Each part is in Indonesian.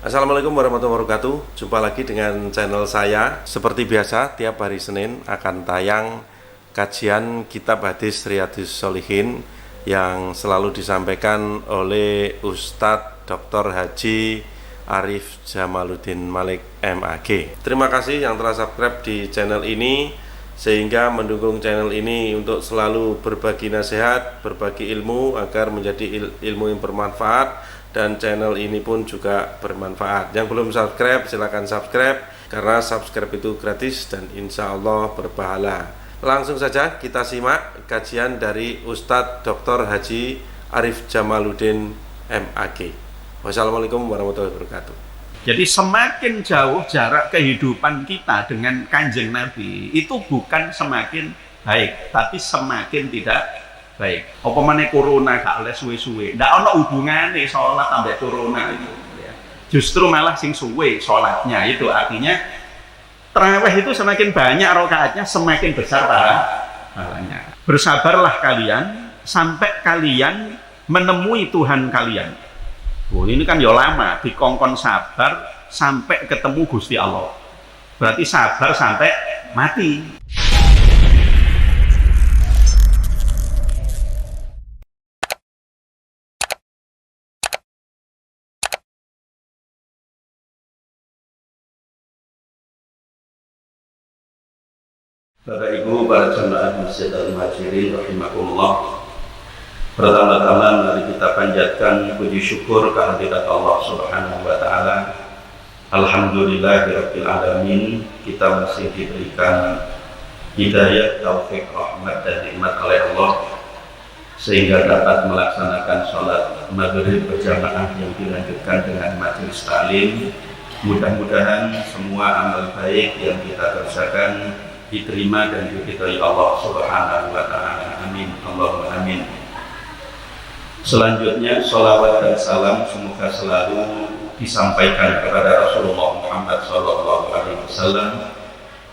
Assalamualaikum warahmatullahi wabarakatuh. Jumpa lagi dengan channel saya. Seperti biasa, tiap hari Senin akan tayang kajian kitab hadis Riyadhus Shalihin yang selalu disampaikan oleh Ustadz Dr. Haji Arif Jamaluddin Malik MAG. Terima kasih yang telah subscribe di channel ini, sehingga mendukung channel ini untuk selalu berbagi nasihat, berbagi ilmu agar menjadi ilmu yang bermanfaat, dan channel ini pun juga bermanfaat. Yang belum subscribe silakan subscribe, karena subscribe itu gratis dan insya Allah berpahala. Langsung saja kita simak kajian dari Ustadz Dr. Haji Arif Jamaluddin MAG. Wassalamualaikum warahmatullahi wabarakatuh. Jadi semakin jauh jarak kehidupan kita dengan Kanjeng Nabi, itu bukan semakin baik, tapi semakin tidak baik. Apa meneh corona gak oleh suwe-suwe. Ndak ana hubungane salat ambek corona itu ya. Justru malah sing suwe salatnya, itu artinya tarawih itu semakin banyak rakaatnya semakin besar pahalanya. Bersabarlah kalian sampai kalian menemui Tuhan kalian. Oh, ini kan ya lama, dikongkon sabar sampai ketemu Gusti Allah. Berarti sabar sampai mati. Bapak Ibu, para jemaah Masjid Al-Muhajirin rahimakumullah. Pertama-tama mari kita panjatkan puji syukur kehadirat Allah Subhanahu wa taala. Alhamdulillahirabbil alamin, kita masih diberikan hidayah, taufik, rahmat dan nikmat oleh Allah sehingga dapat melaksanakan sholat maghrib berjamaah yang dilanjutkan dengan majelis taklim. Mudah-mudahan semua amal baik yang kita kerjakan diterima dan diridhai Allah Subhanahu wa taala. Amin. Allahumma amin. Selanjutnya sholawat dan salam semoga selalu disampaikan kepada Rasulullah Muhammad SAW.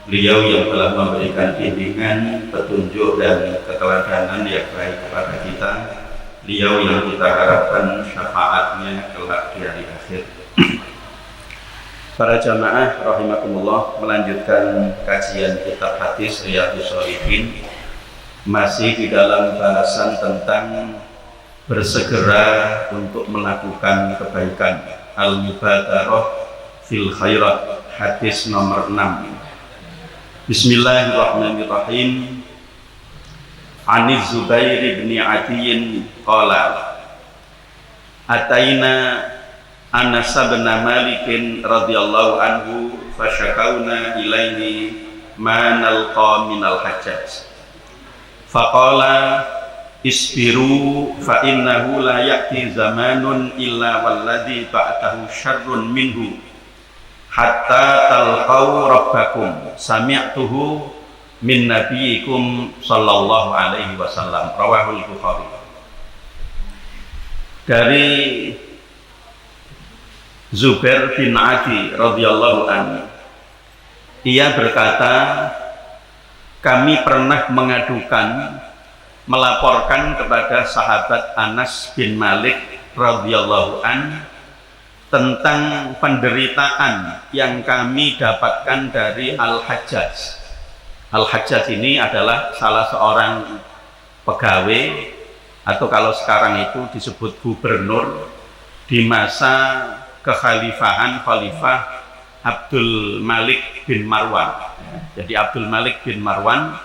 Beliau yang telah memberikan bimbingan, petunjuk dan keteladanan yang baik kepada kita. Beliau yang kita harapkan syafaatnya kelak di hari akhir. Para jamaah rahimakumullah, melanjutkan kajian kitab hadis Riyadhus Shalihin, masih di dalam bahasan tentang bersegera untuk melakukan kebaikan, al-mubadarah fil khairat, hadis nomor 6. Bismillahirrahmanirrahim. Ani Zubair bin Adiyin qala ataina Anas bin Malik radhiyallahu anhu fasyakawna ilaihi ma nalqa minal hajjaj faqala isbiru fa innahu la ya'ti zamanun illa walladhi ba'dahu syarrun minhu hatta talqaw rabbakum sami'tuhu min nabiyikum sallallahu alaihi wasallam. Rawahul Bukhari. Dari Zubair bin Adi radhiyallahu anhu, ia berkata, kami pernah melaporkan kepada sahabat Anas bin Malik radhiyallahu anhu tentang penderitaan yang kami dapatkan dari Al-Hajjaj. Al-Hajjaj ini adalah salah seorang pegawai, atau kalau sekarang itu disebut gubernur, di masa kekhalifahan Khalifah Abdul Malik bin Marwan. Jadi Abdul Malik bin Marwan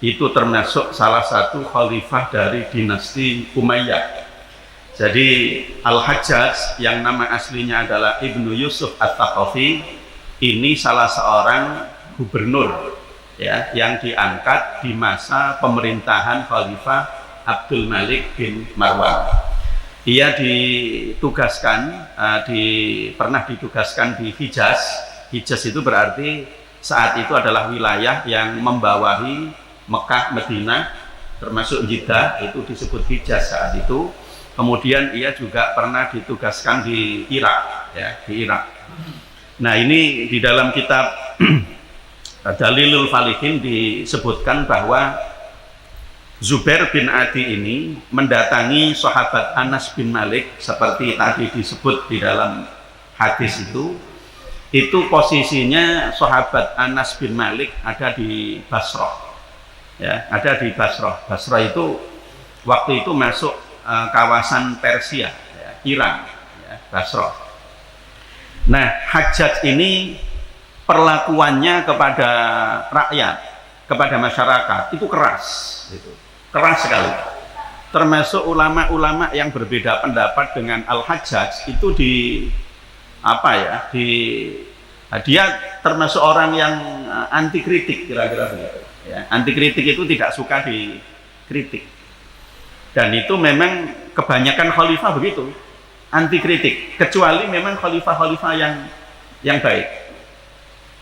itu termasuk salah satu khalifah dari dinasti Umayyah. Jadi Al-Hajjaj yang nama aslinya adalah Ibnu Yusuf At-Thaqafi, ini salah seorang gubernur ya, yang diangkat di masa pemerintahan Khalifah Abdul Malik bin Marwan. Ia pernah ditugaskan di Hijaz. Hijaz itu berarti saat itu adalah wilayah yang membawahi Mekah, Madinah, termasuk Jeddah, itu disebut Hijaz saat itu. Kemudian ia juga pernah ditugaskan di Irak, ya, di Irak. Nah, ini di dalam kitab Dalilul Falihin disebutkan bahwa Zubair bin Adi ini mendatangi sahabat Anas bin Malik seperti tadi disebut di dalam hadis itu posisinya sahabat Anas bin Malik ada di Basrah, ya, ada di Basrah. Basrah itu waktu itu masuk kawasan Persia, ya, Iran, ya, Basrah. Nah, Hajjaj ini perlakuannya kepada rakyat, kepada masyarakat itu keras, keras sekali. Termasuk ulama-ulama yang berbeda pendapat dengan Al-Hajjaj itu dia termasuk orang yang anti kritik, kira-kira begitu. Ya, anti kritik itu tidak suka dikritik. Dan itu memang kebanyakan khalifah begitu, anti kritik, kecuali memang khalifah-khalifah yang baik.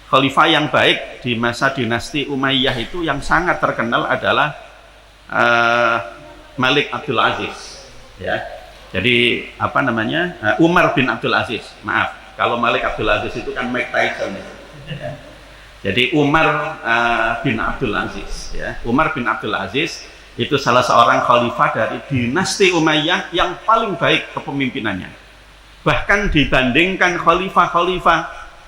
Khalifah yang baik di masa dinasti Umayyah itu yang sangat terkenal adalah Malik Abdul Aziz, ya. Jadi Umar bin Abdul Aziz, maaf, kalau Malik Abdul Aziz itu kan Mike Tyson, ya. Jadi Umar bin Abdul Aziz, ya. Umar bin Abdul Aziz itu salah seorang khalifah dari dinasti Umayyah yang paling baik kepemimpinannya. Bahkan dibandingkan khalifah-khalifah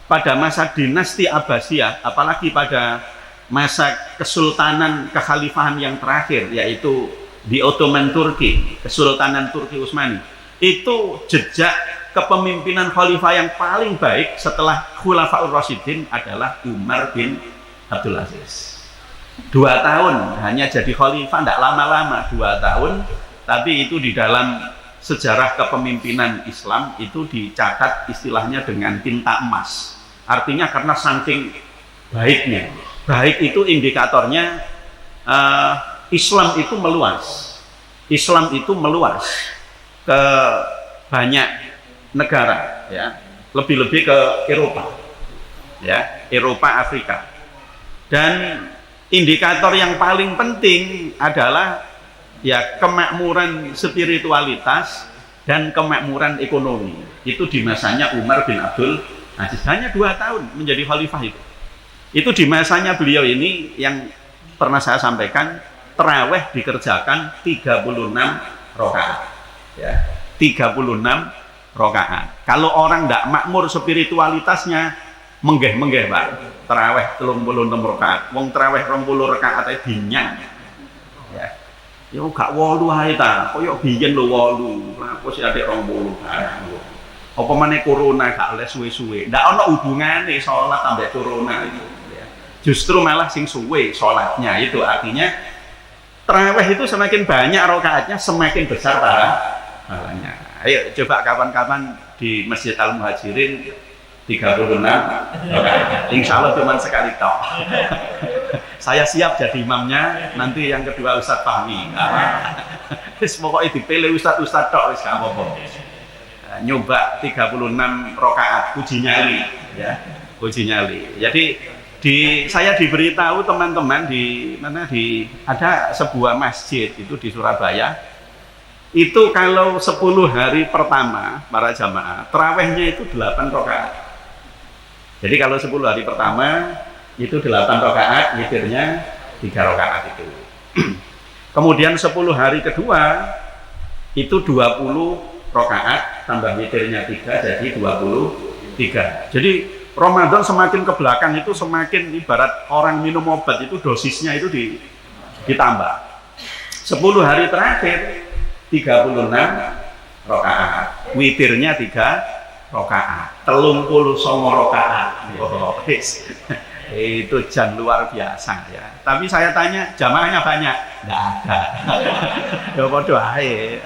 pada masa dinasti Abbasiyah, apalagi pada masa kesultanan kekhalifahan yang terakhir, yaitu di Ottoman Turki, Kesultanan Turki Utsmani, itu jejak kepemimpinan khalifah yang paling baik setelah Khulafaur Rasyidin adalah Umar bin Abdul Aziz. 2 tahun hanya jadi khalifah, tidak lama-lama, 2 tahun, tapi itu di dalam sejarah kepemimpinan Islam itu dicatat istilahnya dengan tinta emas. Artinya karena saking baiknya. Baik itu indikatornya Islam itu meluas. Islam itu meluas ke banyak negara, ya. Lebih-lebih ke Eropa. Ya, Eropa, Afrika. Dan indikator yang paling penting adalah ya kemakmuran spiritualitas dan kemakmuran ekonomi. Itu di masanya Umar bin Abdul Aziz, hanya 2 tahun menjadi khalifah itu. Itu di masanya beliau ini yang pernah saya sampaikan, tarawih dikerjakan 36 rakaat, ya, 36 rakaat. Kalau orang tidak makmur spiritualitasnya, menggeh Pak, tarawih 36 rakaat, wong tarawih 20 rakaat ae dinyang, ya. Ya gak 8 ae ta, koyo biyen lho 8, apa sih adek 20 barang. Apa meneh corona gak oleh suwe-suwe, ndak ana hubungane salat ambek corona itu, ya. Justru malah sing suwe salatnya, itu artinya tarawih itu semakin banyak rakaatnya semakin besar pahalanya. Ayo coba kapan-kapan di Masjid Al-Muhajirin 36 rakaat. Insya Allah cuma sekali tok. Saya siap jadi imamnya, nanti yang kedua Ustadz Fahmi. Wis pokoke dipilih ustaz-ustaz tok wis gak apa-apa. Nyoba 36 rakaat uji nyali, ya. Uji nyali. Jadi saya diberitahu teman-teman ada sebuah masjid itu di Surabaya, itu kalau 10 hari pertama para jamaah tarawihnya itu 8 rakaat. Jadi kalau 10 hari pertama itu 8 rakaat, witirnya 3 rakaat itu. Kemudian 10 hari kedua itu 20 rakaat tambah witirnya 3, jadi 23. Jadi Ramadan semakin ke belakang itu semakin ibarat orang minum obat itu dosisnya itu ditambah. 10 hari terakhir 36 rakaat, witirnya 3 rakaat, 39 rakaat. Itu jan luar biasa, ya. Tapi saya tanya, jamaahnya banyak? Nggak ada. Ya bodoh aja.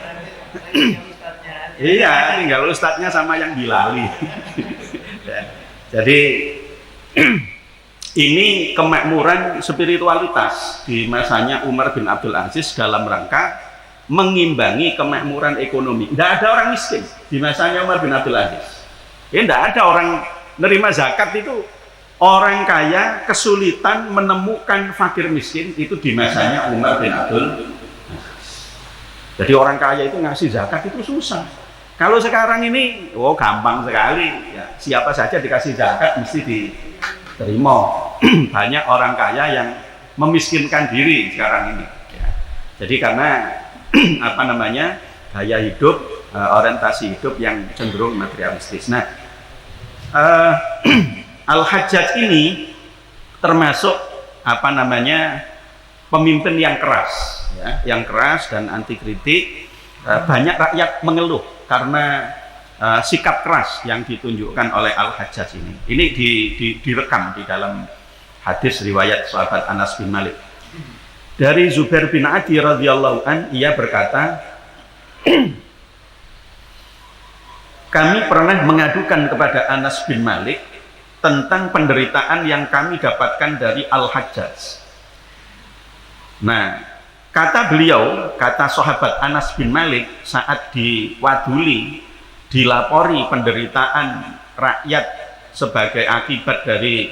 Iya, tinggal ustadznya sama yang dilali. Jadi ini kemakmuran spiritualitas di masanya Umar bin Abdul Aziz dalam rangka mengimbangi kemakmuran ekonomi. Tidak ada orang miskin di masanya Umar bin Abdul Aziz. Ya, tidak ada orang nerima zakat itu. Orang kaya kesulitan menemukan fakir miskin itu di masanya Umar bin Abdul Aziz. Jadi orang kaya itu ngasih zakat itu susah. Kalau sekarang ini, gampang sekali, ya, siapa saja dikasih zakat mesti diterima. Banyak orang kaya yang memiskinkan diri sekarang ini, ya. Jadi karena gaya hidup, orientasi hidup yang cenderung materialistis. Nah, uh, Al-Hajjaj ini termasuk apa namanya pemimpin yang keras, ya, yang keras dan anti kritik. Banyak rakyat mengeluh karena sikap keras yang ditunjukkan oleh Al-Hajjaj ini. Ini direkam di dalam hadis riwayat sahabat Anas bin Malik. Dari Zubair bin Adi radhiyallahu an, ia berkata, kami pernah mengadukan kepada Anas bin Malik tentang penderitaan yang kami dapatkan dari Al-Hajjaj. Nah, kata beliau, kata sahabat Anas bin Malik saat diwaduli, dilapori penderitaan rakyat sebagai akibat dari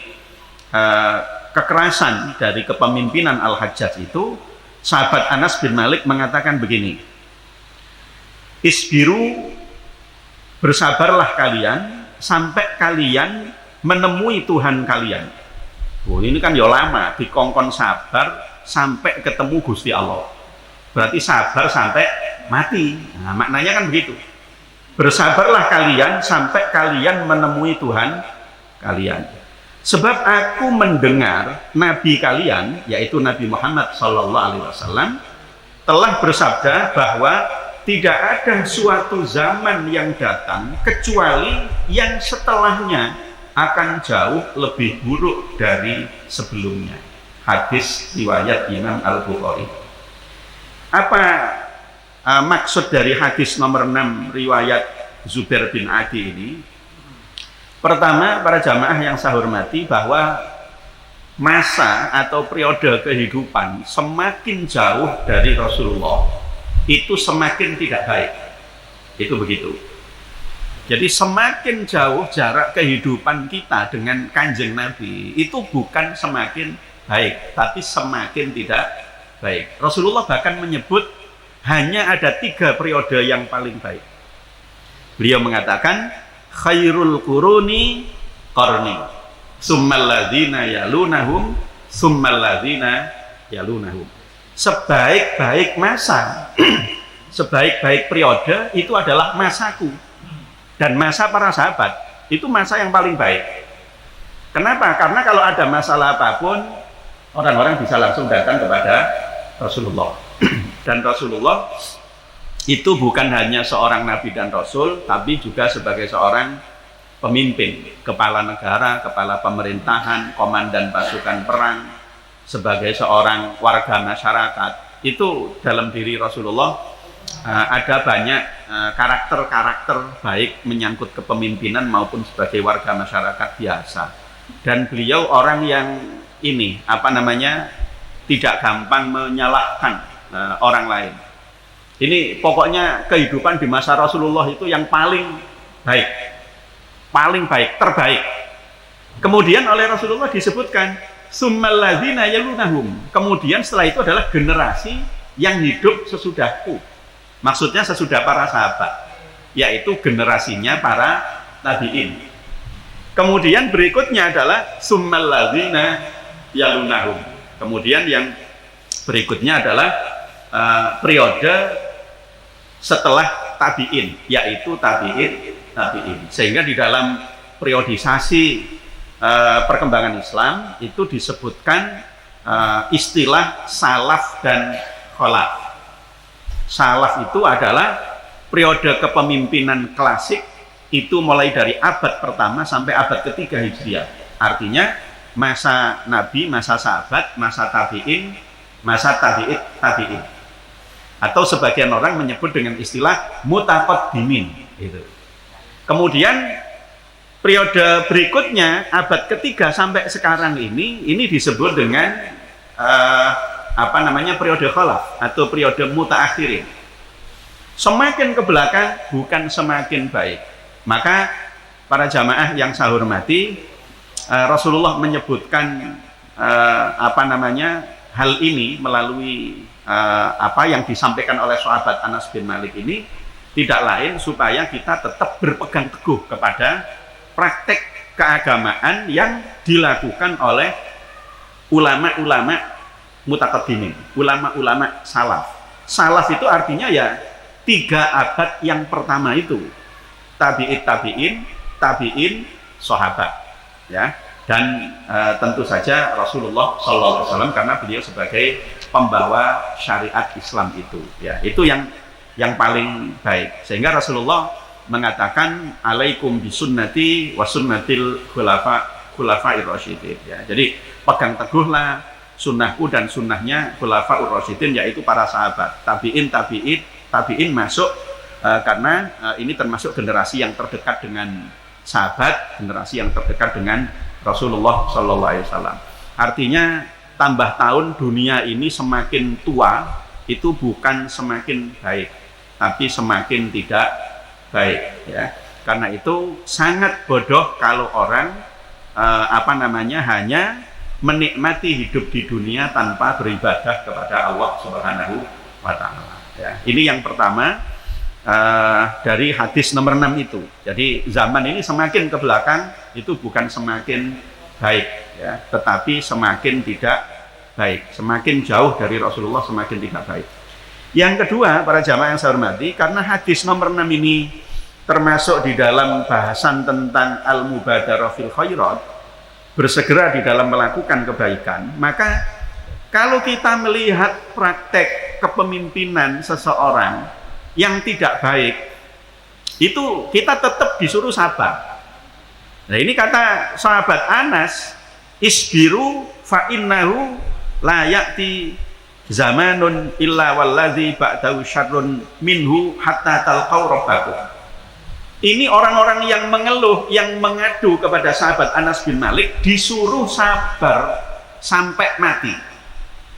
kekerasan dari kepemimpinan Al-Hajjaj itu, sahabat Anas bin Malik mengatakan begini, isbiru, bersabarlah kalian sampai kalian menemui Tuhan kalian. Oh, ini kan ya lama, dikongkon sabar sampai ketemu Gusti Allah. Berarti sabar sampai mati. Nah, maknanya kan begitu. Bersabarlah kalian sampai kalian menemui Tuhan kalian. Sebab aku mendengar Nabi kalian, yaitu Nabi Muhammad SAW, telah bersabda bahwa tidak ada suatu zaman yang datang kecuali yang setelahnya akan jauh lebih buruk dari sebelumnya. Hadis riwayat Imam Al-Bukhari. Apa maksud dari hadis nomor 6 riwayat Zubair bin Adi ini? Pertama, para jamaah yang saya hormati, bahwa masa atau periode kehidupan semakin jauh dari Rasulullah itu semakin tidak baik. Itu begitu. Jadi semakin jauh jarak kehidupan kita dengan Kanjeng Nabi, itu bukan semakin baik, tapi semakin tidak baik. Rasulullah bahkan menyebut hanya ada 3 periode yang paling baik. Beliau mengatakan, khairul quruni qarni, summal ladzina yalunahum, summal ladzina yalunahum. Sebaik-baik masa, sebaik-baik periode itu adalah masaku. Dan masa para sahabat itu masa yang paling baik. Kenapa? Karena kalau ada masalah apapun, orang-orang bisa langsung datang kepada Rasulullah. Dan Rasulullah itu bukan hanya seorang nabi dan rasul, tapi juga sebagai seorang pemimpin, kepala negara, kepala pemerintahan, komandan pasukan perang, sebagai seorang warga masyarakat. Itu dalam diri Rasulullah ada banyak karakter-karakter baik menyangkut kepemimpinan maupun sebagai warga masyarakat biasa. Dan beliau orang yang ini, tidak gampang menyalahkan orang lain. Ini pokoknya kehidupan di masa Rasulullah itu yang paling baik, terbaik. Kemudian oleh Rasulullah disebutkan summal ladzina yalunahum. Kemudian setelah itu adalah generasi yang hidup sesudahku. Maksudnya sesudah para sahabat, yaitu generasinya para tabi'in. Kemudian berikutnya adalah summal ladzina yalunahum. Kemudian yang berikutnya adalah periode setelah tabi'in, yaitu tabi'in. Sehingga di dalam periodisasi perkembangan Islam itu disebutkan istilah salaf dan khalaf. Salaf itu adalah periode kepemimpinan klasik, itu mulai dari abad pertama sampai abad ketiga Hijriah. Artinya masa Nabi, masa sahabat, masa tabi'in, masa tabi'in. Atau sebagian orang menyebut dengan istilah mutaqaddimin. Kemudian periode berikutnya abad ketiga sampai sekarang ini disebut dengan periode khalaf atau periode mutaakhirin. Semakin ke belakang bukan semakin baik. Maka para jamaah yang saya hormati, Rasulullah menyebutkan hal ini melalui apa yang disampaikan oleh sahabat Anas bin Malik ini, tidak lain supaya kita tetap berpegang teguh kepada praktek keagamaan yang dilakukan oleh ulama-ulama mutaqaddimin, ulama-ulama salaf. Salaf itu artinya ya 3 abad yang pertama itu, tabi'in, sahabat, ya. Dan tentu saja Rasulullah SAW karena beliau sebagai pembawa syariat Islam itu, ya. Itu yang paling baik. Sehingga Rasulullah mengatakan alaikum bisunnati wa sunnatil khulafa'ir rasyidin, ya. Jadi pegang teguhlah sunnahku dan sunnahnya khulafa'ur rasyidin, yaitu para sahabat. Tabi'in masuk karena ini termasuk generasi yang terdekat dengan sahabat, generasi yang terdekat dengan Rasulullah Sallallahu Alaihi Wasallam. Artinya tambah tahun dunia ini semakin tua itu bukan semakin baik, tapi semakin tidak baik, ya. Karena itu sangat bodoh kalau orang hanya menikmati hidup di dunia tanpa beribadah kepada Allah Subhanahu wa Ta'ala, ya. Ini yang pertama dari hadis nomor 6 itu. Jadi zaman ini semakin ke belakang itu bukan semakin baik, ya, tetapi semakin tidak baik, semakin jauh dari Rasulullah semakin tidak baik. Yang kedua, para jamaah yang saya hormati, karena hadis nomor 6 ini termasuk di dalam bahasan tentang al-mubadarah fil khairat, bersegera di dalam melakukan kebaikan, maka kalau kita melihat praktek kepemimpinan seseorang yang tidak baik, itu kita tetap disuruh sabar. Nah, ini kata sahabat Anas, isbiru fa innahu la ya'ti zamanun illa wallazi ba'dahu syarrun minhu hatta talqaw rabbakum. Ini orang-orang yang mengeluh, yang mengadu kepada sahabat Anas bin Malik disuruh sabar sampai mati.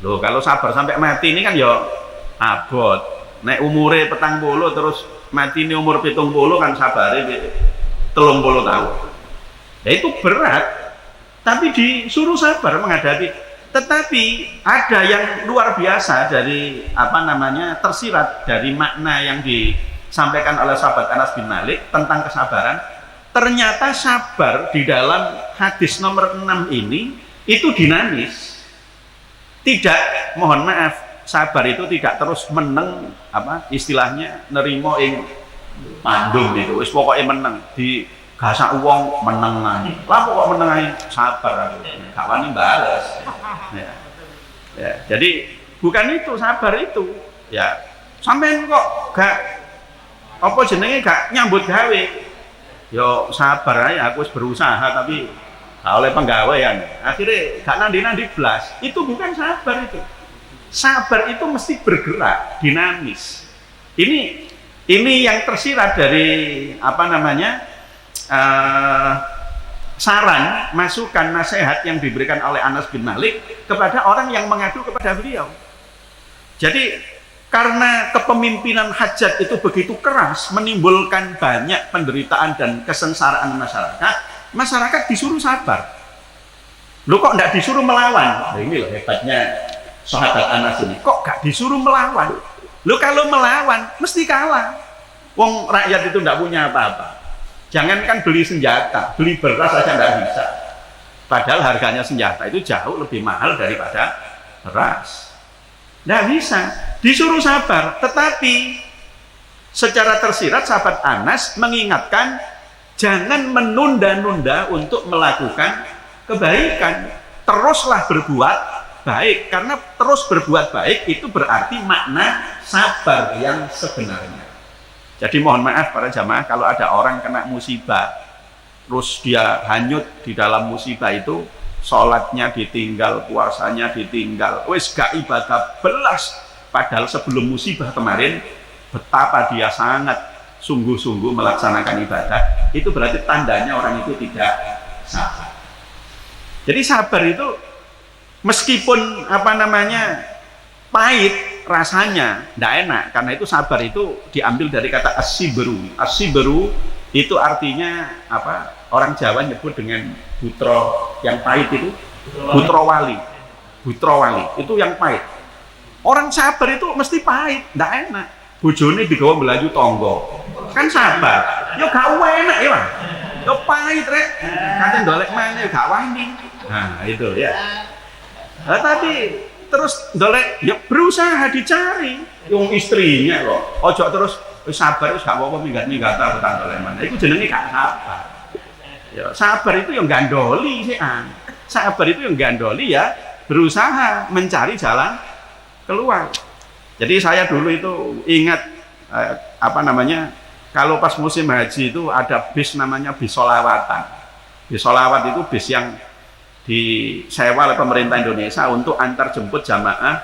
Loh, kalau sabar sampai mati ini kan ya abot. Nek umure 40 terus mati ini umur 70 kan sabare 30 tahun. Ya itu berat, tapi disuruh sabar menghadapi. Tetapi ada yang luar biasa dari tersirat dari makna yang disampaikan oleh sahabat Anas bin Malik tentang kesabaran. Ternyata sabar di dalam hadis nomor 6 ini itu dinamis. Tidak, mohon maaf, sabar itu tidak terus meneng, istilahnya nerimo ing pandum itu, wis pokoknya meneng di gasak uang meneng ae. Lah kok meneng ae, sabar aku. Gak wani bales. Ya. Jadi bukan itu sabar itu. Ya, sampean kok gak gak nyambut gawe. Yo sabar ae, aku wis berusaha tapi gak oleh penggawean. Akhirnya gak nandi-nandi blas. Itu bukan sabar itu. Sabar itu mesti bergerak, dinamis. Ini yang tersirat dari saran, masukan, nasihat yang diberikan oleh Anas bin Malik kepada orang yang mengadu kepada beliau. Jadi karena kepemimpinan hajat itu begitu keras, menimbulkan banyak penderitaan dan kesengsaraan masyarakat disuruh sabar. Loh, kok tidak disuruh melawan? Nah, ini loh hebatnya sahabat Anas ini, kok gak disuruh melawan? Lo kalau melawan mesti kalah. Wong rakyat itu tidak punya apa-apa. Jangankan beli senjata, beli beras saja tidak bisa. Padahal harganya senjata itu jauh lebih mahal daripada beras. Tidak bisa. Disuruh sabar. Tetapi secara tersirat sahabat Anas mengingatkan jangan menunda-nunda untuk melakukan kebaikan. Teruslah berbuat baik, karena terus berbuat baik itu berarti makna sabar yang sebenarnya. Jadi mohon maaf para jamaah, kalau ada orang kena musibah terus dia hanyut di dalam musibah itu, sholatnya ditinggal, puasanya ditinggal, wis gak ibadah belas, padahal sebelum musibah kemarin betapa dia sangat sungguh-sungguh melaksanakan ibadah, itu berarti tandanya orang itu tidak sabar. Jadi sabar itu meskipun pahit rasanya, tidak enak, karena itu sabar itu diambil dari kata as-sibru. As-sibru itu artinya orang Jawa nyebut dengan butro yang pahit itu, butro wali itu yang pahit. Orang sabar itu mesti pahit, tidak enak. Bojone digawa melaju tonggo, kan sabar. Yo gak enak ya, yo pahit rek. Kate ndolek maneh gak wani. Nah itu ya. Nah, tapi terus dolek ya berusaha dicari yang istrinya kok. Ojo terus sabar wis gak apa-apa minggat-minggat ta utang dolek mana. Iku jenenge gak sabar. Ya, sabar itu yang gandoli sih. Sabar itu yang gandoli ya berusaha mencari jalan keluar. Jadi saya dulu itu ingat kalau pas musim haji itu ada bis namanya bis solawatan. Bis solawat itu bis yang disewa oleh pemerintah Indonesia untuk antar jemput jamaah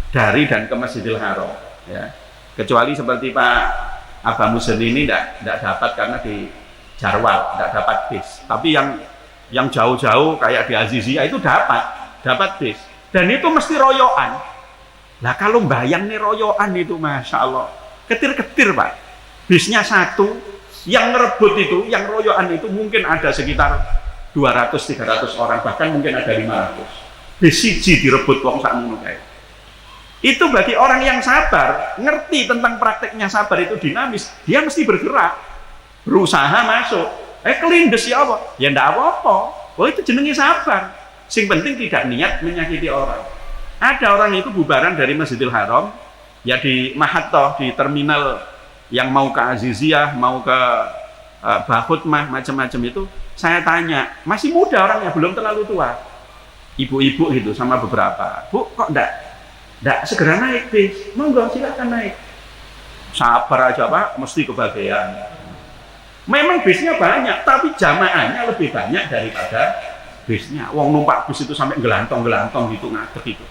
dari dan ke Masjidil Haram. Ya. Kecuali seperti Pak Abah Musen ini tidak dapat karena di Jarwal, tidak dapat bis. Tapi yang jauh-jauh kayak di Azizia itu dapat bis. Dan itu mesti royoan. Nah kalau bayang nih royoan itu, masya Allah, ketir-ketir Pak. Bisnya satu, yang ngerebut itu, yang royoan itu mungkin ada sekitar 200-300 orang, bahkan mungkin ada 500. Bis siji direbut wong sakmono kae. Itu bagi orang yang sabar, ngerti tentang prakteknya sabar itu dinamis, dia mesti bergerak, berusaha masuk. Kelindes ya apa? Ya ndak apa-apa. Oh itu jenenge sabar. Sing penting tidak niat menyakiti orang. Ada orang itu bubaran dari Masjidil Haram, ya di Mahathah, di terminal yang mau ke Aziziyah, mau ke Bahutmah, macam-macam itu. Saya tanya, masih muda orangnya, belum terlalu tua. Ibu-ibu gitu sama beberapa. Bu, kok ndak segera naik bis? Monggo silakan naik. Sabar aja Pak, mesti kebagian. Memang bisnya banyak, tapi jamaahnya lebih banyak daripada bisnya. Wong numpak bis itu sampai gelantong-gelantong gitu ngadeg itu.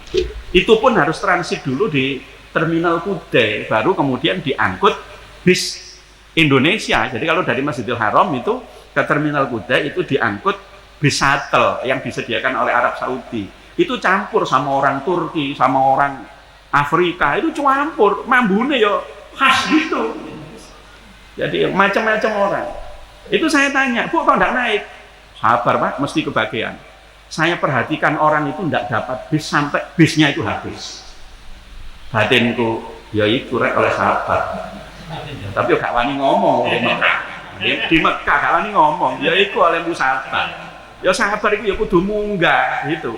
Itu pun harus transit dulu di Terminal Kude, baru kemudian diangkut bis Indonesia. Jadi kalau dari Masjidil Haram itu ke Terminal Kude itu diangkut bis shuttle yang disediakan oleh Arab Saudi. Itu campur sama orang Turki, sama orang Afrika, itu campur, mambune ya khas gitu. Jadi macam-macam orang. Itu saya tanya, Bu kok enggak naik? Sabar Pak, mesti kebagian. Saya perhatikan orang itu enggak dapat bis sampai bisnya itu habis. Batinku, ya itu rek oleh sabar. Tapi gak wani ngomong di Mekah gak wani ngomong, ya itu oleh musabar. Ya sabar itu ya kudu munggah gitu.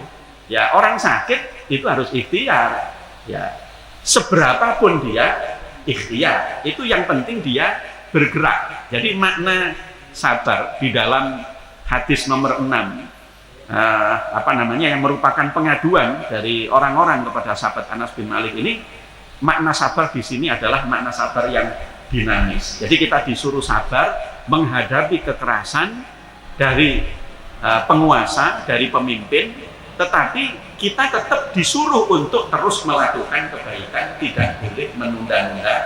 Ya orang sakit itu harus ikhtiar. Ya seberapapun dia ikhtiar, itu yang penting dia bergerak. Jadi makna sabar di dalam hadis nomor 6 yang merupakan pengaduan dari orang-orang kepada sahabat Anas bin Malik ini, makna sabar di sini adalah makna sabar yang dinamis. Jadi kita disuruh sabar menghadapi kekerasan dari penguasa, dari pemimpin, tetapi kita tetap disuruh untuk terus melakukan kebaikan, tidak boleh menunda-nunda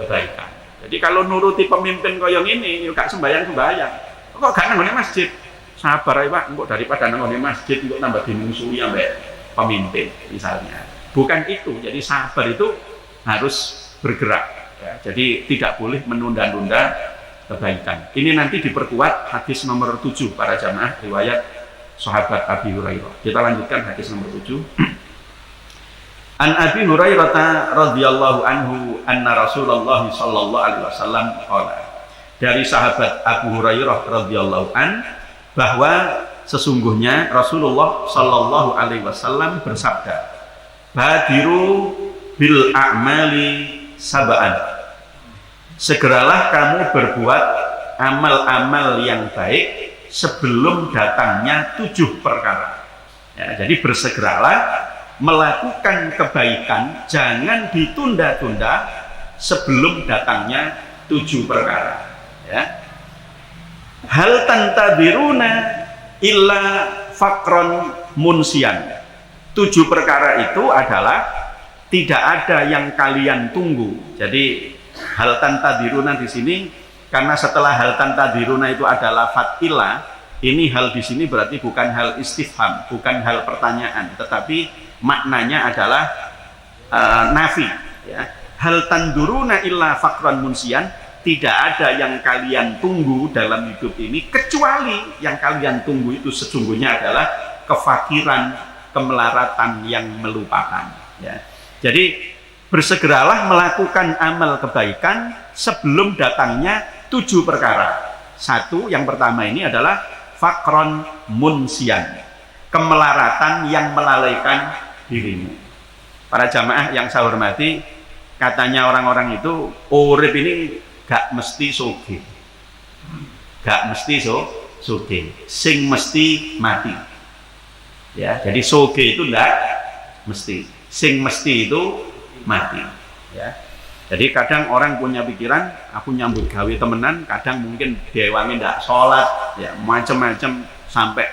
kebaikan. Jadi kalau nuruti pemimpin koyong ini, gak sembayang-sembayang. Kok gak nanggone masjid? Sabar ya Pak, kok daripada nanggone masjid untuk nambah dimungsuhi ambek pemimpin misalnya. Bukan itu. Jadi sabar itu harus bergerak. Ya, jadi tidak boleh menunda-nunda kebaikan. Ini nanti diperkuat hadis nomor 7 para jamaah riwayat sahabat Abi Hurairah. Kita lanjutkan hadis nomor 7. An Abi Hurairah radhiyallahu anhu anna Rasulullah sallallahu alaihi wasallam qala. Dari sahabat Abu Hurairah radhiyallahu an bahwa sesungguhnya Rasulullah sallallahu alaihi wasallam bersabda, "Badiru bil a'mali sab'an." Segeralah kamu berbuat amal-amal yang baik sebelum datangnya 7 perkara. Ya, jadi bersegeralah melakukan kebaikan, jangan ditunda-tunda sebelum datangnya 7 perkara. Ya. Hal tantadiruna illa fakron munsian. 7 perkara itu adalah tidak ada yang kalian tunggu. Jadi hal tantadiruna di sini, karena setelah hal tantadiruna itu adalah fatilah, ini hal di sini berarti bukan hal istifham, bukan hal pertanyaan, tetapi maknanya adalah nafi. Ya. Hal tanduruna illa fakron munsian, tidak ada yang kalian tunggu dalam hidup ini kecuali yang kalian tunggu itu sesungguhnya adalah kefakiran, kemelaratan yang melupakan. Ya. Jadi bersegeralah melakukan amal kebaikan sebelum datangnya 7 perkara. Satu, yang pertama ini adalah fakron munsian, kemelaratan yang melalaikan dirimu. Para jamaah yang saya hormati, katanya orang-orang itu urip ini gak mesti sugih, gak mesti sugih, sing mesti mati. Ya, jadi sugih itu ndak mesti, sing mesti itu mati. Ya. Jadi kadang orang punya pikiran, aku nyambut gawe temenan, kadang mungkin dewangi ndak sholat, ya macam-macam, sampai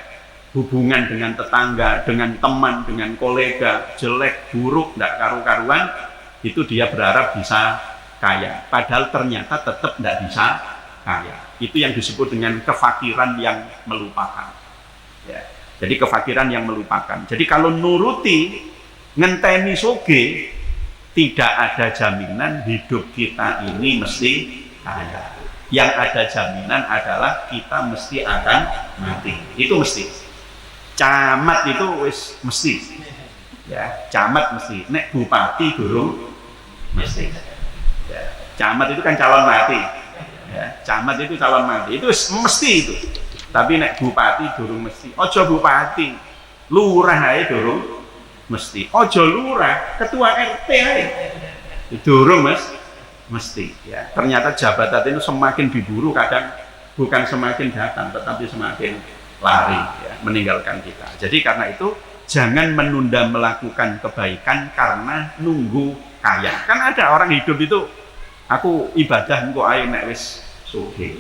hubungan dengan tetangga, dengan teman, dengan kolega jelek, buruk, ndak karu-karuan, itu dia berharap bisa kaya. Padahal ternyata tetap ndak bisa kaya. Itu yang disebut dengan kefakiran yang melupakan. Ya. Jadi kefakiran yang melupakan. Jadi kalau nuruti ngenteni soge, tidak ada jaminan hidup kita ini mesti kaya. Yang ada jaminan adalah kita mesti akan mati. Itu mesti. Camat itu wis mesti. Ya, camat mesti. Nek bupati durung mesti. Ya, camat itu kan calon mati. Ya, camat itu calon mati. Itu mesti itu. Tapi nek bupati durung mesti. Ojo bupati, lurah ae durung mesti. Ojo lurah, ketua RT ae durung mesti. Ya, ternyata jabatan itu semakin diburu, kadang bukan semakin datang tetapi semakin lari, ya, meninggalkan kita. Jadi karena itu jangan menunda melakukan kebaikan karena nunggu kaya. Kan ada orang hidup itu, aku ibadah engko ae nek wis sugih.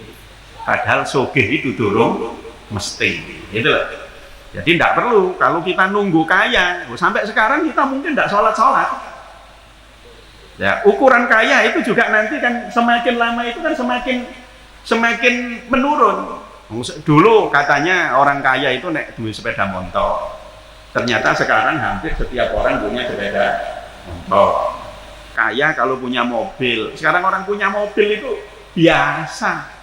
Padahal sugih itu durung mesti. Itu loh. Jadi tidak perlu kalau kita nunggu kaya. Sampai sekarang kita mungkin tidak sholat-sholat. Ya, ukuran kaya itu juga nanti kan semakin lama itu kan semakin menurun. Dulu katanya orang kaya itu nek duwe sepeda motor. Ternyata sekarang hampir setiap orang punya sepeda motor. Kaya kalau punya mobil. Sekarang orang punya mobil itu biasa.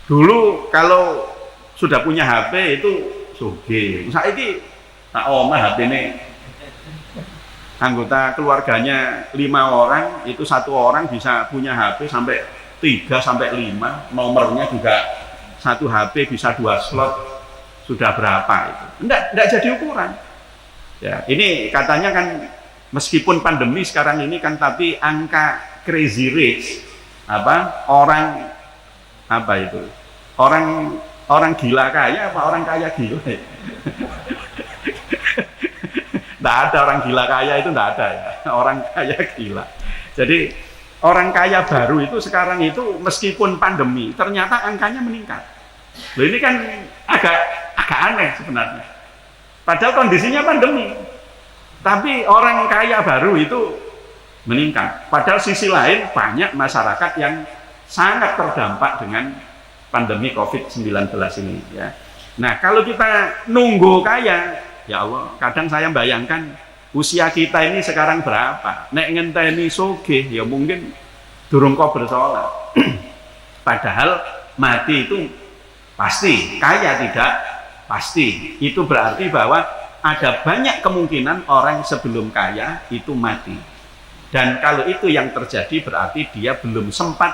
Dulu kalau sudah punya HP itu sugih. Saiki tak omah HP ini anggota keluarganya 5 orang, itu 1 orang bisa punya HP sampai 3 sampai 5, nomornya juga 1 HP bisa 2 slot, sudah berapa itu? Enggak jadi ukuran. Ya, ini katanya kan meskipun pandemi sekarang ini kan, tapi angka crazy rich, orang gila kaya apa orang kaya gila? Tidak ada orang gila kaya itu, tidak ada ya. Orang kaya gila. Jadi orang kaya baru itu sekarang itu meskipun pandemi ternyata angkanya meningkat. Loh, ini kan agak aneh sebenarnya. Padahal kondisinya pandemi. Tapi orang kaya baru itu meningkat. Padahal sisi lain banyak masyarakat yang sangat terdampak dengan pandemi COVID-19 ini. Ya. Nah, kalau kita nunggu kaya, ya Allah, kadang saya bayangkan usia kita ini sekarang berapa? Nek ngenteni sugih ya mungkin durung kok bersolat. Padahal mati itu pasti, kaya tidak pasti. Itu berarti bahwa ada banyak kemungkinan orang sebelum kaya itu mati. Dan kalau itu yang terjadi berarti dia belum sempat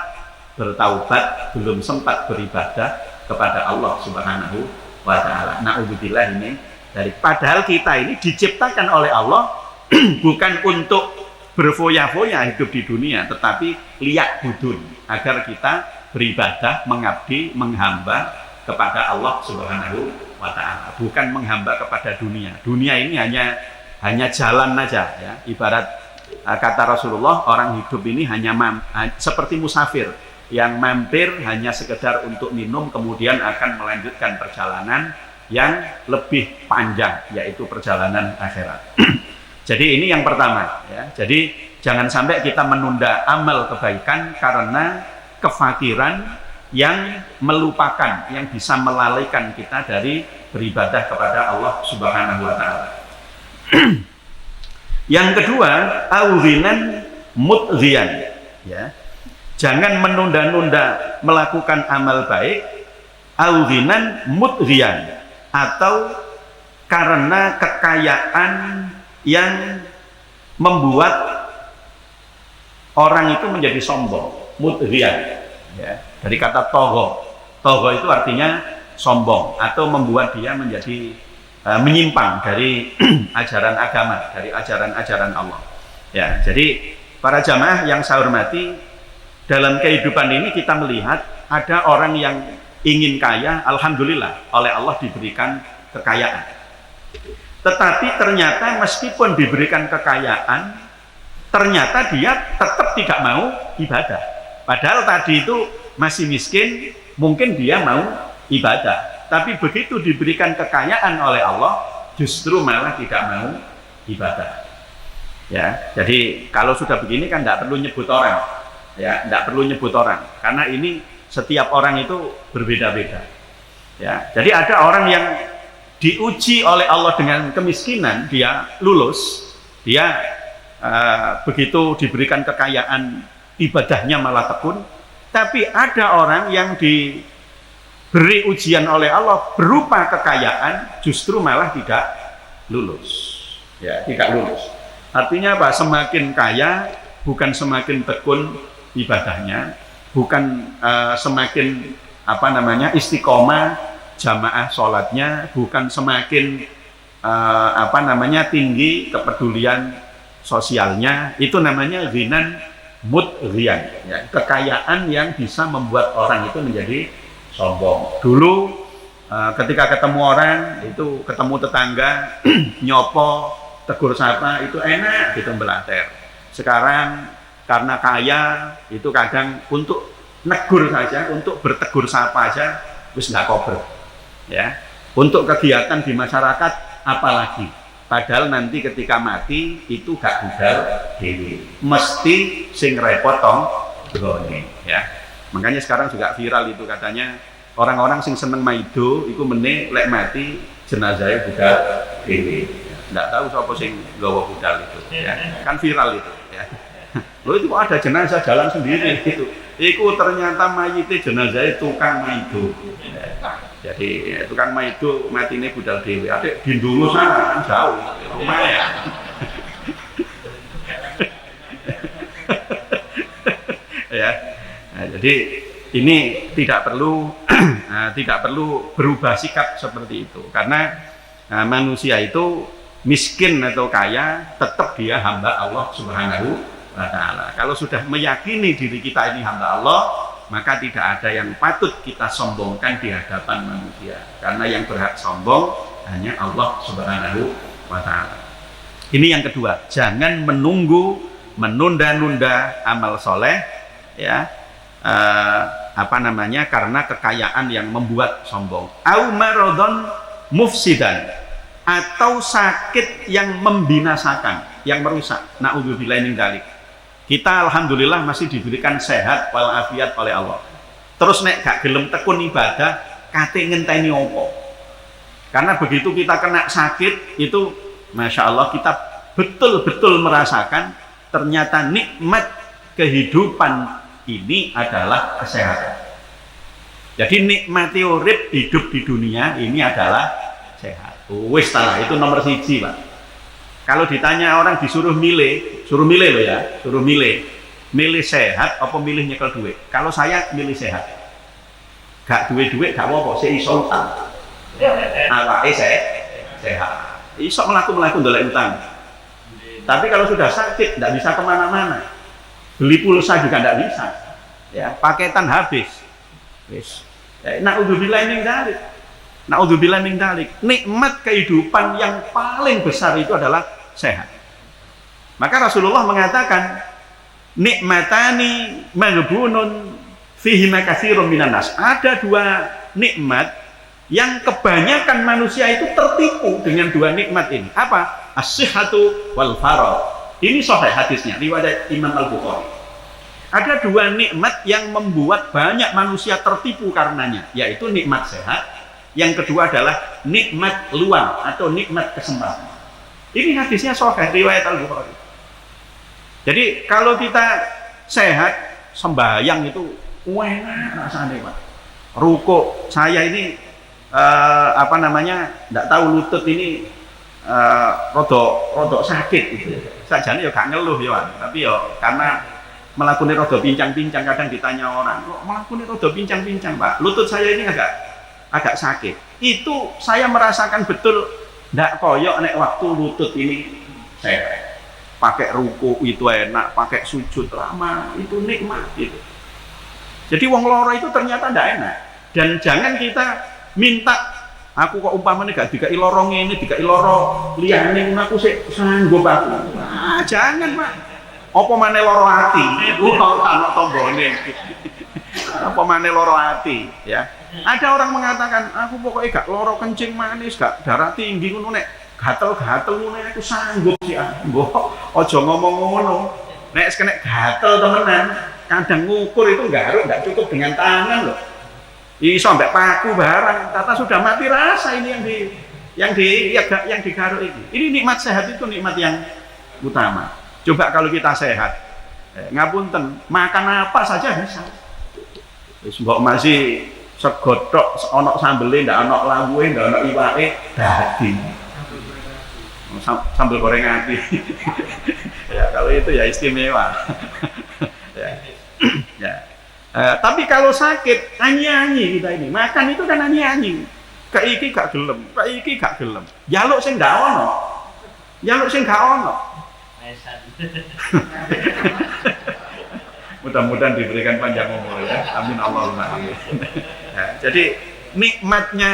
bertaubat, belum sempat beribadah kepada Allah Subhanahu wa ta'ala. Na'udzubillah ini. Padahal kita ini diciptakan oleh Allah bukan untuk berfoya-foya hidup di dunia, tetapi liyak budun, agar kita beribadah, mengabdi, menghamba kepada Allah Subhanahu wa ta'ala, bukan menghamba kepada dunia. Dunia ini hanya jalan aja, ya. Ibarat kata Rasulullah, orang hidup ini hanya seperti musafir yang mampir hanya sekedar untuk minum, kemudian akan melanjutkan perjalanan yang lebih panjang, yaitu perjalanan akhirat. Jadi ini yang pertama, ya. Jadi jangan sampai kita menunda amal kebaikan karena kefakiran yang melupakan, yang bisa melalaikan kita dari beribadah kepada Allah Subhanahu wa ta'ala. Yang kedua, auzinan mudghiyan, ya. Jangan menunda-nunda melakukan amal baik, auzinan mudghiyan, atau karena kekayaan yang membuat orang itu menjadi sombong. Mudghiyan, ya, dari kata togo itu artinya sombong atau membuat dia menjadi menyimpang dari ajaran agama, dari ajaran-ajaran Allah. Ya, jadi para jamaah yang saya hormati, dalam kehidupan ini kita melihat ada orang yang ingin kaya, alhamdulillah oleh Allah diberikan kekayaan. Tetapi ternyata meskipun diberikan kekayaan, ternyata dia tetap tidak mau ibadah. Padahal tadi itu masih miskin, mungkin dia mau ibadah. Tapi begitu diberikan kekayaan oleh Allah, justru malah tidak mau ibadah. Ya, jadi kalau sudah begini kan tidak perlu nyebut orang. Ya, tidak perlu nyebut orang, karena ini setiap orang itu berbeda-beda. Ya, jadi ada orang yang diuji oleh Allah dengan kemiskinan, dia lulus, dia begitu diberikan kekayaan, ibadahnya malah tekun. Tapi ada orang yang diberi ujian oleh Allah berupa kekayaan, justru malah tidak lulus. Ya, tidak lulus. Artinya apa? Semakin kaya bukan semakin tekun ibadahnya, bukan semakin istiqomah jamaah sholatnya, bukan semakin tinggi kepedulian sosialnya. Itu namanya ghinan mudghiyan, ya, kekayaan yang bisa membuat orang itu menjadi sombong. Dulu ketika ketemu orang itu, ketemu tetangga nyopo, tegur sapa itu enak gitu belater. Sekarang karena kaya itu kadang untuk negur saja, untuk bertegur sapa aja wis nggak kober, ya. Untuk kegiatan di masyarakat apalagi, padahal nanti ketika mati itu gak budal dewi, mesti sing repot tong gone, ya. Makanya sekarang juga viral itu, katanya orang-orang sing seneng maido itu meneh lek mati jenazahnya budal dewi, nggak tahu siapa sing gawa budal itu, ya. Kan viral itu, ya. Loh, itu ada jenazah jalan sendiri gitu. Itu ternyata mayitnya jenazahnya tukang maido. Jadi tukang maido mati ini budal dewi. Adik di dulu sana kan jauh, lumayan. Ya. Nah, jadi ini tidak perlu berubah sikap seperti itu, karena manusia itu miskin atau kaya tetap dia hamba Allah Subhanahu wa ta'ala. Kalau sudah meyakini diri kita ini hamba Allah, maka tidak ada yang patut kita sombongkan di hadapan manusia, karena yang berhak sombong hanya Allah Subhanahu wa ta'ala. Ini yang kedua, jangan menunda-nunda amal soleh, ya, karena kekayaan yang membuat sombong. Au maradon mufsidan, atau sakit yang membinasakan, yang merusak. Na'udzubillahi min dzalik. Kita alhamdulillah masih diberikan sehat walafiat oleh Allah. Terus nek gak gelem tekun ibadah, kate ngenteni opo. Karena begitu kita kena sakit itu, masya Allah, kita betul-betul merasakan ternyata nikmat kehidupan ini adalah kesehatan. Jadi nikmati urip hidup di dunia ini adalah sehat. Wis talah, itu nomor 1, Pak. Kalau ditanya orang disuruh milih loh ya, suruh milih sehat apa milih nyekel duit. Kalau saya milih sehat, gak duit gak apa-apa, saya iso utang. Awake sehat, iso melaku ndolek utang. Tapi kalau sudah sakit, tidak bisa kemana-mana, beli pulsa juga tidak bisa, ya, paketan habis. Wis, na'udzubillahi min dzalik. Na'udzubillah min dzalik. Nikmat kehidupan yang paling besar itu adalah sehat. Maka Rasulullah mengatakan, nikmatani maghbunun fihi katsirun minan nas. Ada 2 nikmat yang kebanyakan manusia itu tertipu dengan 2 nikmat ini. Apa? As-sihhatu wal faragh. Ini sahih hadisnya, riwayat Imam Al-Bukhari. Ada 2 nikmat yang membuat banyak manusia tertipu karenanya, yaitu nikmat sehat. Yang kedua adalah nikmat luang atau nikmat kesempatan. Ini hadisnya sahih riwayat Al-Bukhari. Jadi kalau kita sehat, sembahyang itu enak rasanya, Pak. Ruko saya ini enggak tahu lutut ini rodok sakit gitu. Sajane ya gak ngeluh ya, tapi ya karena melakukan rodok pincang-pincang, kadang ditanya orang, kok melakukan rodok pincang-pincang, Pak? Lutut saya ini agak sakit. Itu saya merasakan betul, ndak koyok nek waktu lutut ini saya pakai ruku itu enak, pakai sujud lama itu nikmat gitu. Jadi wong loro itu ternyata ndak enak. Dan jangan kita minta, aku kok umpamanya gak dikai loro ngene, dikai loro liyane aku sik sanggup aku. Ah, jangan, Pak. Apa maneh loro ati? Ana tombone. Apa maneh loro ati, ya. Ada orang mengatakan, aku pokoknya gak loro kencing manis, gak darah tinggi ngono nek gatel-gatel ngono aku sanggup sih. Mbok aja ngomong ngono. Nek kena gatel temenan, kadang ngukur itu enggak cukup dengan tangan loh. Iso sampai paku barang, kata sudah mati rasa ini yang digaruk ini. Ini nikmat sehat itu nikmat yang utama. Coba kalau kita sehat, ngapunten, makan apa saja bisa. Wis mbok masih segodok ana sambele, ndak ana lawuhe, ndak ana iwake, dadi. Sambal goreng ati. Ya, kalau itu ya istimewa. Ya. Ya. Tapi kalau sakit, anyi-anyi kita ini. Makan itu kan anyi-anyi. Keiki gak gelem, keiki gak gelem. Jaluk sing gak ono. Jaluk sing gak ono. Mudah-mudahan diberikan panjang umur ya. Amin Allahumma amin. Ya, jadi nikmatnya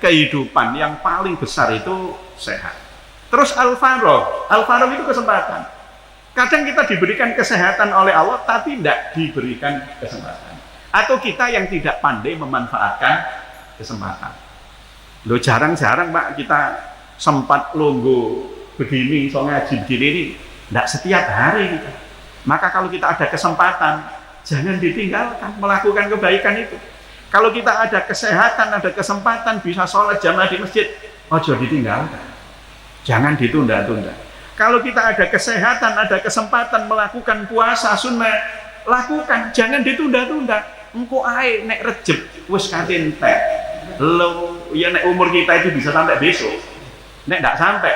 kehidupan yang paling besar itu sehat. Terus al-faragh itu kesempatan. Kadang kita diberikan kesehatan oleh Allah tapi tidak diberikan kesempatan. Atau kita yang tidak pandai memanfaatkan kesempatan. Loh jarang-jarang Pak kita sempat lungguh begini, so ngaji begini ini. Tidak setiap hari gitu. Maka kalau kita ada kesempatan, jangan ditinggalkan melakukan kebaikan itu. Kalau kita ada kesehatan, ada kesempatan bisa sholat jamaah di masjid, ojo ditinggalkan. Jangan ditunda-tunda. Kalau kita ada kesehatan, ada kesempatan melakukan puasa sunnah, lakukan. Jangan ditunda-tunda. Engko ae nek rejeb wis kate entek. Lo ya nek umur kita itu bisa sampai besok. Nek ndak sampai,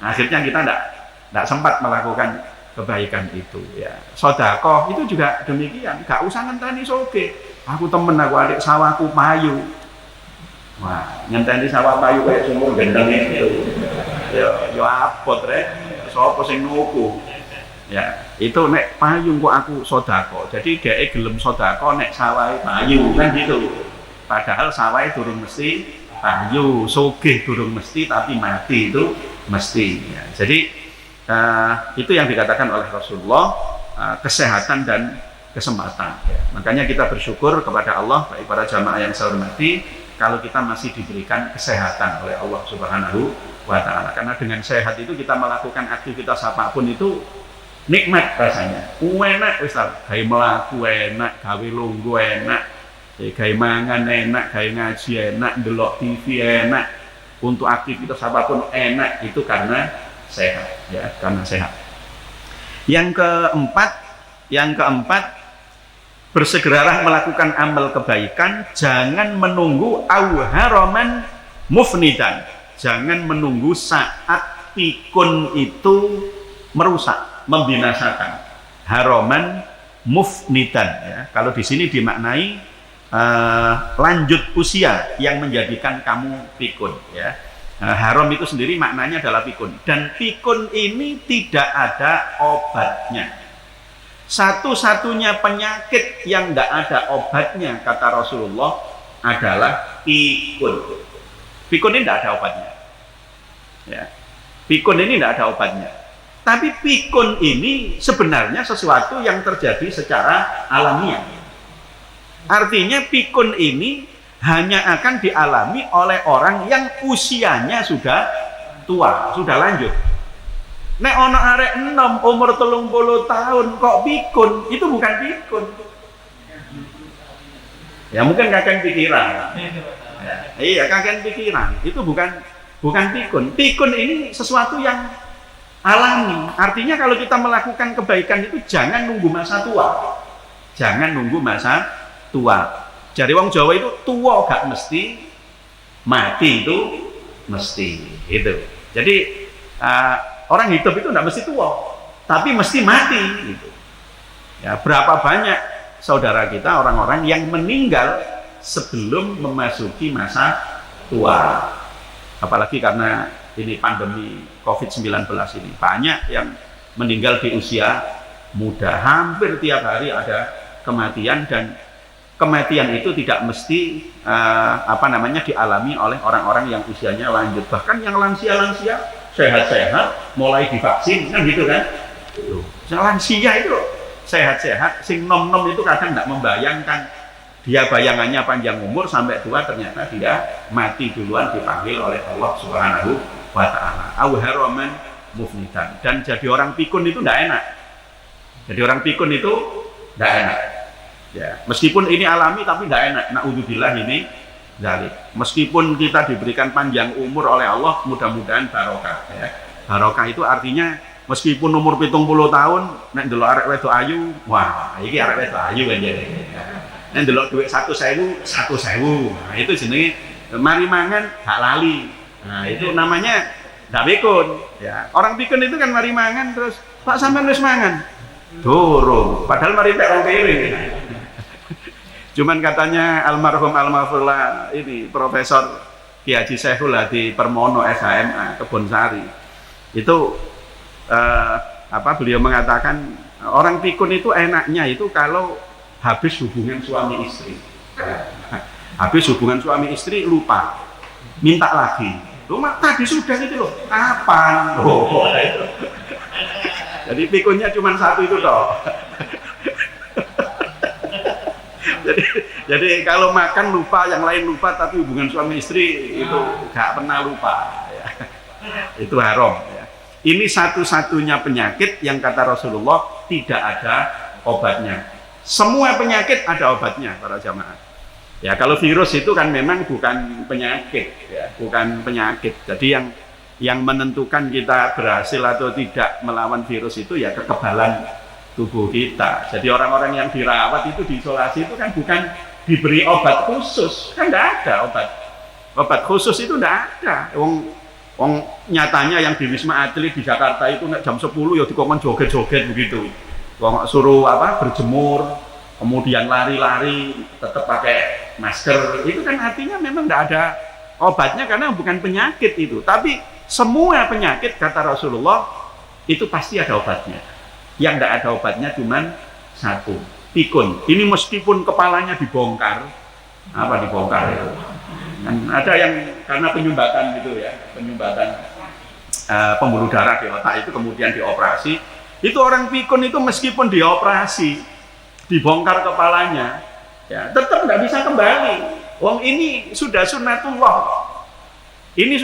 akhirnya kita ndak sempat melakukan kebaikan itu ya. Sedekah itu juga demikian, gak usah ngenteni soge. Aku temen aku adik sawahku payu. Wah, ngenteni sawah payu kayak sumur gendeng itu. Ya abot rek. Sapa sing nuku? Ya, itu nek payu kok aku sedekah. Jadi dhek gelem sedekah nek sawahe payu kan gitu. Padahal sawahe durung mesti payu, sugih durung mesti tapi mati itu mesti ya. Jadi itu yang dikatakan oleh Rasulullah, kesehatan dan kesempatan ya. Makanya kita bersyukur kepada Allah, baik para jamaah yang saya hormati, kalau kita masih diberikan kesehatan oleh Allah Subhanahu wa ta'ala. Karena dengan sehat itu kita melakukan aktivitas apapun itu nikmat rasanya. Enak Ustaz, gawe mlaku enak, gawe lungguh enak, gawe mangan enak, gawe ngaji enak, ndelok TV enak, untuk aktivitas apapun enak, itu karena sehat ya, karena sehat. Yang keempat, bersegeralah melakukan amal kebaikan, jangan menunggu auharaman mufnidan. Jangan menunggu saat pikun itu merusak, membinasakan. Haraman mufnidan ya. Kalau di sini dimaknai lanjut usia yang menjadikan kamu pikun ya. Haram itu sendiri maknanya adalah pikun, dan pikun ini tidak ada obatnya. Satu-satunya penyakit yang tidak ada obatnya kata Rasulullah adalah pikun. Pikun ini tidak ada obatnya ya. Pikun ini tidak ada obatnya. Tapi pikun ini sebenarnya sesuatu yang terjadi secara alamiah. Artinya pikun ini hanya akan dialami oleh orang yang usianya sudah tua, sudah lanjut. Nek ono arek enom umur 30 tahun kok pikun, itu bukan pikun. Ya mungkin kakek pikiran. Ya, iya kakek pikiran, itu bukan pikun. Pikun ini sesuatu yang alami. Artinya kalau kita melakukan kebaikan itu jangan nunggu masa tua. Jangan nunggu masa tua. Jadi wong Jawa itu tua gak mesti, mati itu mesti, gitu. Jadi orang hidup itu tidak mesti tua, tapi mesti mati, gitu. Ya, berapa banyak saudara kita orang-orang yang meninggal sebelum memasuki masa tua. Apalagi karena ini pandemi COVID-19 ini, banyak yang meninggal di usia muda. Hampir tiap hari ada kematian, dan kematian itu tidak mesti dialami oleh orang-orang yang usianya lanjut. Bahkan yang lansia-lansia sehat-sehat mulai divaksin kan gitu kan. Lansia itu sehat-sehat, sing nom-nom itu kadang tidak membayangkan, dia bayangannya panjang umur sampai tua, ternyata dia mati duluan dipanggil oleh Allah Subhanahu wa ta'ala. Au haraman mufnidan. Dan jadi orang pikun itu tidak enak. Jadi orang pikun itu tidak enak. Ya, meskipun ini alami tapi tidak enak. Naudzubillah ini zalik. Meskipun kita diberikan panjang umur oleh Allah, mudah-mudahan barokah ya. Barokah itu artinya meskipun umur 70 tahun nek ndelok arek wedok ayu, wah iki arek wedok ayu kan jadi. Nek ndelok dhuwit 1.000, 1.000. Nah, itu jenenge mari mangan gak lali. Nah, itu namanya ndak pikun ya. Orang pikun itu kan mari mangan terus, Pak sampean wis mangan. Durung, padahal mari tek rong piring. Cuman katanya almarhum almarhumlah ini Profesor Ki Haji Syaiful Hadi Permono SHMA Kebonsari itu beliau mengatakan orang pikun itu enaknya itu kalau habis hubungan suami istri. Habis hubungan suami istri lupa, minta lagi. Tadi sudah gitu loh. Kapan? Itu. Jadi pikunnya cuma satu itu toh. Jadi kalau makan lupa, yang lain lupa, tapi hubungan suami istri itu gak pernah lupa. Ya. Itu haram. Ya. Ini satu-satunya penyakit yang kata Rasulullah tidak ada obatnya. Semua penyakit ada obatnya para jamaah. Ya kalau virus itu kan memang bukan penyakit, ya, bukan penyakit. Jadi yang menentukan kita berhasil atau tidak melawan virus itu ya kekebalan tubuh kita. Jadi orang-orang yang dirawat itu diisolasi itu kan bukan diberi obat khusus, kan tidak ada obat khusus itu tidak ada. Wong nyatanya yang di Wisma Atlet di Jakarta itu jam 10 ya dikongkon joget-joget begitu. Wong suruh berjemur, kemudian lari-lari, tetap pakai masker. Itu kan artinya memang tidak ada obatnya karena bukan penyakit itu. Tapi semua penyakit kata Rasulullah itu pasti ada obatnya. Yang tidak ada obatnya cuma satu, pikun. Ini meskipun kepalanya dibongkar, dibongkar itu. Dan ada yang karena penyumbatan gitu ya, penyumbatan pembuluh darah di otak itu kemudian dioperasi. Itu orang pikun itu meskipun dioperasi, dibongkar kepalanya, ya tetap tidak bisa kembali. Wong ini sudah sunnatullah. Ini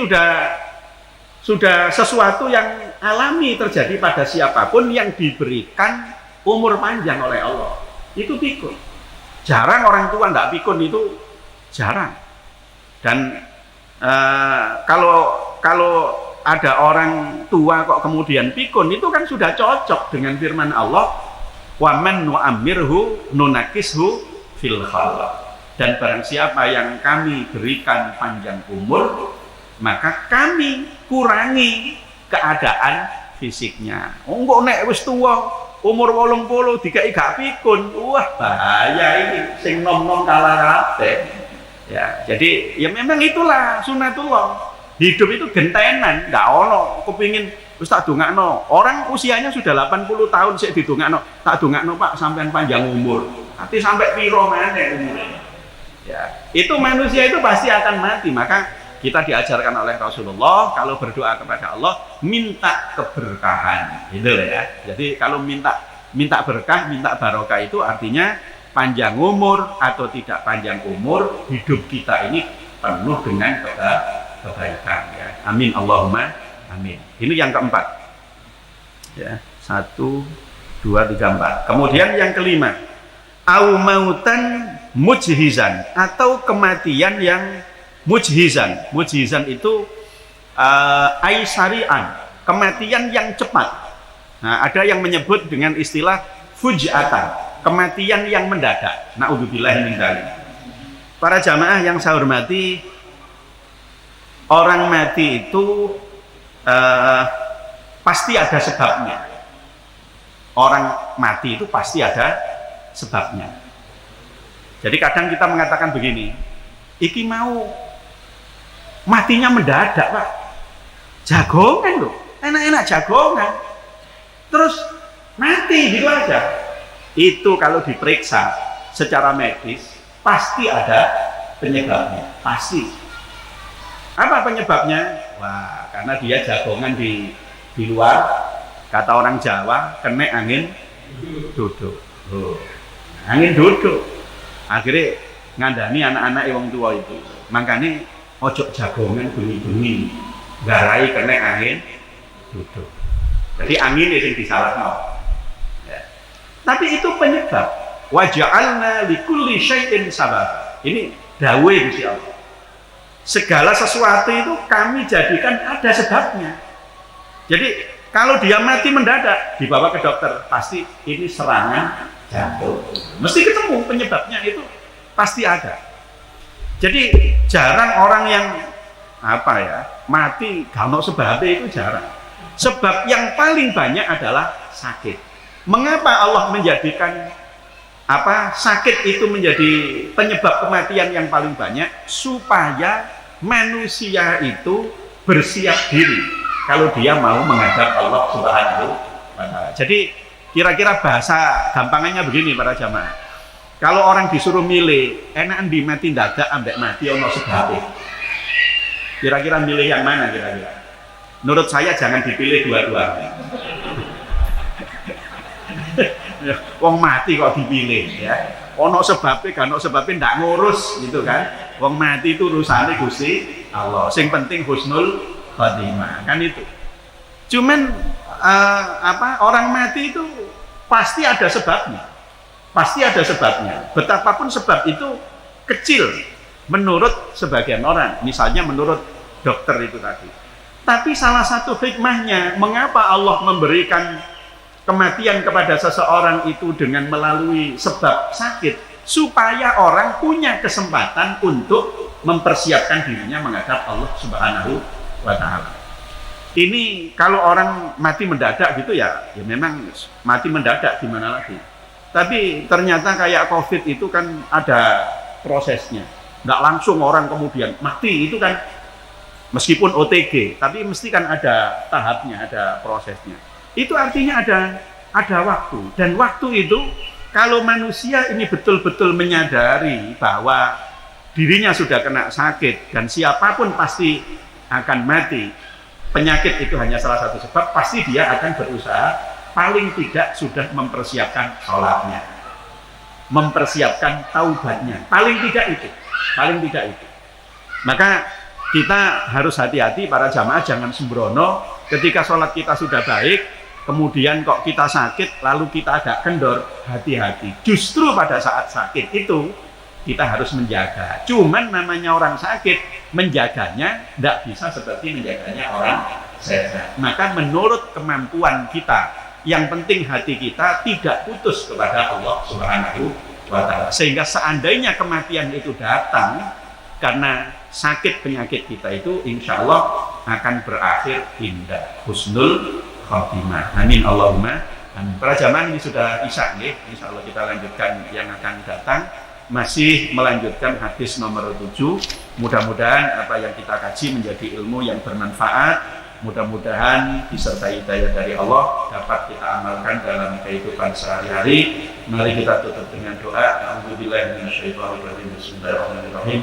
sudah sesuatu yang alami terjadi pada siapapun yang diberikan umur panjang oleh Allah. Itu pikun. Jarang orang tua tidak pikun, itu jarang. Dan kalau ada orang tua kok kemudian pikun, itu kan sudah cocok dengan firman Allah, wa man nu'ammirhu nunakishu fil khalq. Dan barang siapa yang kami berikan panjang umur, maka kami kurangi keadaan fisiknya. Kok nek wis tua umur 80 dikai gak pikun, wah bahaya ini, sing nom-nom kalah kabeh. Ya, jadi ya memang itulah sunatullah. Hidup itu gentenan, ndak ono kepingin wis tak dongakno. Orang usianya sudah 80 tahun sik didongakno, tak dongakno Pak sampean panjang umur. Tapi sampai piro meneh umure. Ya, itu manusia itu pasti akan mati, maka kita diajarkan oleh Rasulullah kalau berdoa kepada Allah minta keberkahan, gitu ya. Jadi kalau minta berkah, minta barokah itu artinya panjang umur atau tidak panjang umur, hidup kita ini penuh dengan kebaikan. Ya. Amin Allahumma amin. Ini yang keempat. Ya, 1, 2, 3, 4. Kemudian yang kelima, au mautan mujhizan atau kematian yang mujhizan. Mujhizan itu aisarian, kematian yang cepat. Nah, ada yang menyebut dengan istilah fujatan, kematian yang mendadak. Naudzubillah min dzalik. Para jamaah yang saya hormati, orang mati itu pasti ada sebabnya. Orang mati itu pasti ada sebabnya. Jadi kadang kita mengatakan begini, iki mau matinya mendadak Pak, jagongan loh, enak-enak jagongan, terus mati gitu aja. Itu kalau diperiksa secara medis pasti ada penyebabnya, pasti. Apa penyebabnya? Wah, karena dia jagongan di luar, kata orang Jawa, kena angin duduk. Angin duduk. Akhirnya ngandani anak-anak wong tua itu. Makanya ojo jagongan bunyi-bunyi, garai kena angin duduk. Jadi angin yang disalahkan. Ya. Tapi itu penyebab. Wa ja'alna likulli syai'in sabab. Ini dawuh Gusti Allah. Segala sesuatu itu kami jadikan ada sebabnya. Jadi kalau dia mati mendadak dibawa ke dokter, pasti ini serangan jantung. Mesti ketemu penyebabnya, itu pasti ada. Jadi jarang orang yang mati gak ono sebabnya, itu jarang. Sebab yang paling banyak adalah sakit. Mengapa Allah menjadikan sakit itu menjadi penyebab kematian yang paling banyak? Supaya manusia itu bersiap diri kalau dia mau menghadap Allah Subhanahu wa Ta'ala. Jadi kira-kira bahasa gampangannya begini para jamaah. Kalau orang disuruh milih enakan di mati dadak ambek mati ono sebabnya, kira-kira milih yang mana kira-kira? Menurut saya jangan dipilih dua-duanya. Wong mati kok dipilih ya. Ono sebabnya, kan ono sebabnya ndak ngurus gitu kan. Wong mati itu urusane Gusti Allah. Sing penting husnul khotimah, kan itu. Cuman orang mati itu pasti ada sebabnya. Pasti ada sebabnya. Betapapun sebab itu kecil menurut sebagian orang, misalnya menurut dokter itu tadi. Tapi salah satu hikmahnya mengapa Allah memberikan kematian kepada seseorang itu dengan melalui sebab sakit, supaya orang punya kesempatan untuk mempersiapkan dirinya menghadap Allah Subhanahu wa Ta'ala. Ini kalau orang mati mendadak gitu ya memang mati mendadak, gimana lagi. Tapi ternyata kayak COVID itu kan ada prosesnya, nggak langsung orang kemudian mati, itu kan meskipun OTG, tapi mesti kan ada tahapnya, ada prosesnya. Itu artinya ada waktu, dan waktu itu kalau manusia ini betul-betul menyadari bahwa dirinya sudah kena sakit dan siapapun pasti akan mati, penyakit itu hanya salah satu sebab, pasti dia akan berusaha paling tidak sudah mempersiapkan sholatnya, mempersiapkan taubatnya, paling tidak itu. Maka kita harus hati-hati para jamaah, jangan sembrono ketika sholat kita sudah baik, kemudian kok kita sakit lalu kita agak kendor. Hati-hati, justru pada saat sakit itu kita harus menjaga. Cuman namanya orang sakit, menjaganya tidak bisa seperti menjaganya orang sehat. Maka menurut kemampuan kita, yang penting hati kita tidak putus kepada Allah Subhanahu wa Ta'ala, sehingga seandainya kematian itu datang karena sakit penyakit kita itu, insya Allah akan berakhir indah, husnul khotimah. Amin Allahumma amin. Para jamaah, ini sudah isya nih, insya Allah kita lanjutkan yang akan datang, masih melanjutkan hadis nomor 7. Mudah-mudahan apa yang kita kaji menjadi ilmu yang bermanfaat, mudah-mudahan disertai hidayah dari Allah, dapat kita amalkan dalam kehidupan sehari-hari. Mari kita tutup dengan doa. A'udzubillahi minasyaitonirrajim. Bismillahirrahmanirrahim.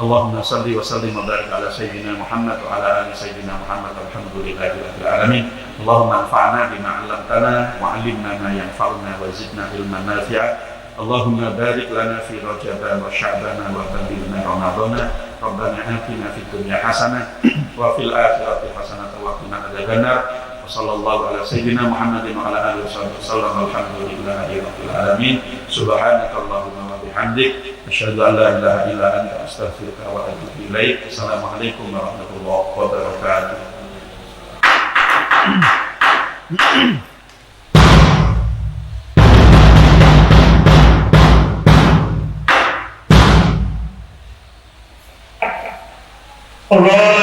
Allahumma salli wa sallim wa barik ala sayyidina Muhammad wa ala ali sayyidina Muhammad. Alhamdulillahi rabbil alamin. Allahumma anfa'na bima 'allamtana wa 'allimna ma yanfa'una wa zidna ilman nafi'a. Allahumma barik lana fi Rajab wa Sya'ban wa ballighna Ramadhan. Rabbana atina fid dunya hasanah wa fil akhirati hasanah wa qina adzabannar. Wa sallallahu ala sayyidina Muhammadin wa ala alihi wasallam. Alhamdulillahi rabbil alamin. Subhanakallahumma wa bihamdik, asyhadu an la ilaha illa anta, astaghfiruka wa atubu ilaik. Assalamualaikum warahmatullahi wabarakatuh. Allah